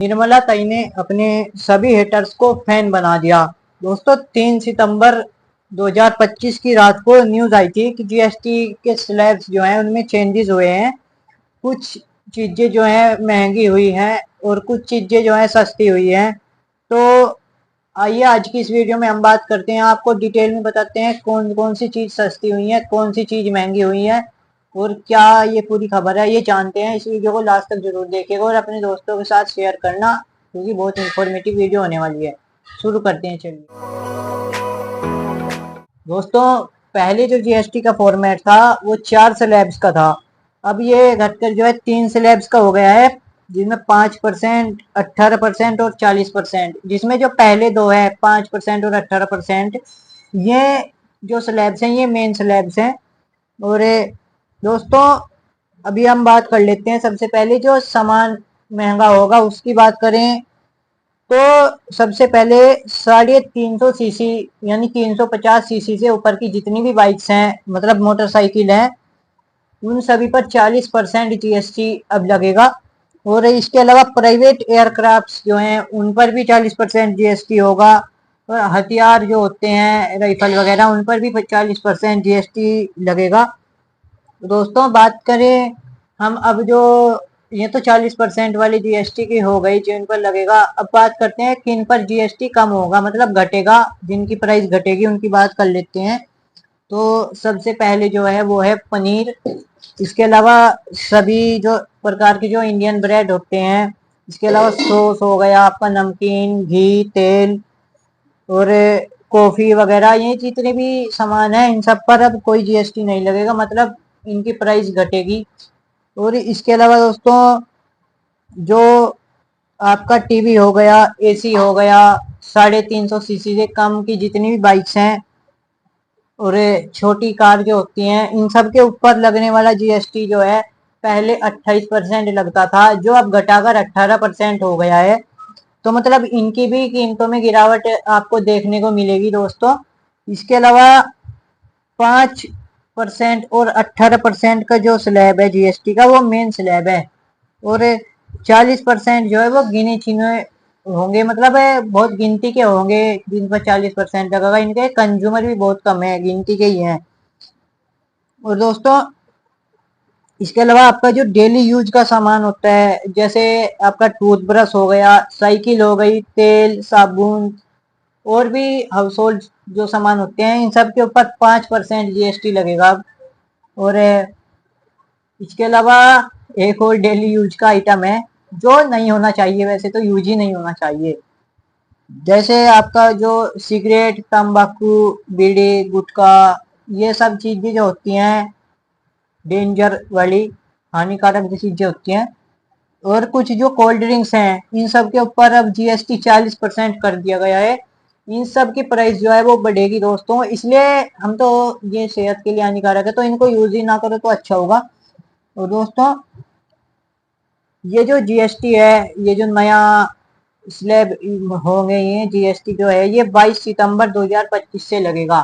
निर्मला ताई ने अपने सभी हेटर्स को फैन बना दिया। दोस्तों 3 सितंबर 2025 की रात को न्यूज आई थी कि जीएसटी के स्लैब्स जो हैं उनमें चेंजेस हुए हैं। कुछ चीजें जो है महंगी हुई हैं और कुछ चीजें जो है सस्ती हुई हैं। तो आइए आज की इस वीडियो में हम बात करते हैं, आपको डिटेल में बताते हैं कौन कौन सी चीज सस्ती हुई है, कौन सी चीज महंगी हुई है और क्या ये पूरी खबर है, ये जानते हैं। इस वीडियो को लास्ट तक जरूर देखिएगा और अपने दोस्तों के साथ शेयर करना क्योंकि बहुत इंफॉर्मेटिव वीडियो होने वाली है। शुरू करते हैं, चलिए दोस्तों। पहले जो जीएसटी का फॉर्मेट था वो 4 स्लैब्स का था। अब ये घटकर जो है 3 स्लैब्स का हो गया है, जिसमें 5%, 18% और 40%। जिसमें जो पहले दो है 5% और 18%, ये जो स्लैब्स हैं ये मेन स्लैब्स हैं। और दोस्तों अभी हम बात कर लेते हैं, सबसे पहले जो सामान महंगा होगा उसकी बात करें तो सबसे पहले 350 सीसी यानी 350 सीसी से ऊपर की जितनी भी बाइक्स हैं, मतलब मोटरसाइकिल हैं, उन सभी पर 40% जीएसटी अब लगेगा। और इसके अलावा प्राइवेट एयरक्राफ्ट्स जो हैं उन पर भी 40% जीएसटी होगा। और हथियार जो होते हैं राइफल वगैरह उन पर भी 40% जीएसटी लगेगा। दोस्तों बात करें हम अब जो ये तो 40% वाली जीएसटी की हो गई जो इन पर लगेगा। अब बात करते हैं किन पर जीएसटी कम होगा, मतलब घटेगा, जिनकी प्राइस घटेगी उनकी बात कर लेते हैं। तो सबसे पहले जो है वो है पनीर। इसके अलावा सभी जो प्रकार के जो इंडियन ब्रेड होते हैं, इसके अलावा सॉस हो गया आपका, नमकीन, घी, तेल और कॉफी वगैरह, ये जितने भी सामान हैं इन सब पर अब कोई जीएसटी नहीं लगेगा, मतलब इनकी प्राइस घटेगी। और इसके अलावा दोस्तों जो आपका टीवी हो गया, एसी हो गया, 350 सीसी से कम की जितनी भी बाइक्स हैं और छोटी कार जो होती हैं, इन सब के ऊपर लगने वाला जीएसटी जो है पहले 28% लगता था, जो अब घटाकर 18% हो गया है। तो मतलब इनकी भी कीमतों में गिरावट आपको देखने को मिलेगी दोस्तों। इसके अलावा 5% और 18% का जो स्लैब है जीएसटी का वो मेन स्लैब है। और 40% जो है वो गिने चुने होंगे, मतलब बहुत गिनती के होंगे जिन पर 40% लगेगा। इनके कंज्यूमर भी बहुत कम है, गिनती के ही हैं। और दोस्तों इसके अलावा आपका जो डेली यूज का सामान होता है, जैसे आपका टूथब्रश हो गया, साइकिल हो गई, तेल, साबुन और भी हाउस होल्ड जो सामान होते हैं, इन सब के ऊपर 5% जीएसटी लगेगा। और इसके अलावा एक और डेली यूज का आइटम है जो नहीं होना चाहिए, वैसे तो यूज ही नहीं होना चाहिए, जैसे आपका जो सिगरेट, तंबाकू, बीड़ी, गुटखा, ये सब चीजें जो होती हैं डेंजर वाली, हानिकारक जो चीजें होती हैं। और कुछ जो कोल्ड ड्रिंक्स हैं इन सब के ऊपर अब जीएसटी 40% कर दिया गया है। इन सब की प्राइस जो है वो बढ़ेगी दोस्तों, इसलिए हम तो, ये सेहत के लिए हानिकारक है तो इनको यूज ही ना करो तो अच्छा होगा। और दोस्तों ये जो जीएसटी है, ये जो नया स्लैब होंगे, ये जीएसटी जो है ये 22 सितंबर 2025 से लगेगा।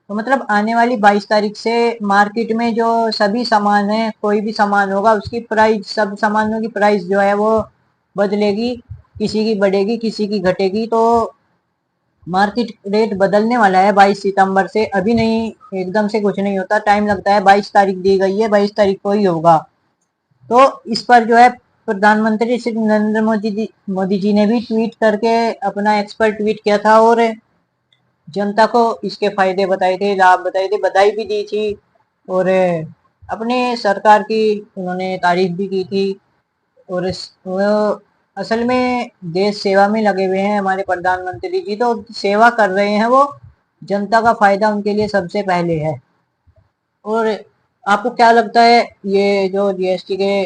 तो मतलब आने वाली 22 तारीख से मार्केट में जो सभी सामान है, कोई भी सामान होगा उसकी प्राइस, सब सामानों की प्राइस जो है वो बदलेगी, किसी की बढ़ेगी किसी की घटेगी। तो मार्केट रेट बदलने वाला है 22 सितंबर से, अभी नहीं, एकदम से कुछ नहीं होता, टाइम लगता है। 22 तारीख दी गई है, 22 तारीख को ही होगा। तो इस पर जो है प्रधानमंत्री श्री नरेंद्र मोदी जी ने भी ट्वीट करके अपना एक्सपर्ट ट्वीट किया था और जनता को इसके फायदे बताए थे, लाभ बताए थे, बधाई भी दी थी और अपने सरकार की उन्होंने तारीफ भी की थी। और वो असल में देश सेवा में लगे हुए हैं हमारे प्रधानमंत्री जी, तो सेवा कर रहे हैं वो, जनता का फायदा उनके लिए सबसे पहले है। और आपको क्या लगता है ये जो जीएसटी के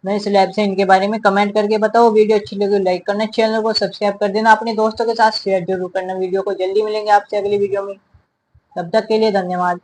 नए स्लैब्स हैं इनके बारे में, कमेंट करके बताओ। वीडियो अच्छी लगी लाइक करना, चैनल को सब्सक्राइब कर देना, अपने दोस्तों के साथ शेयर जरूर करना। वीडियो को जल्दी मिलेंगे आपसे अगली वीडियो में, तब तक के लिए धन्यवाद।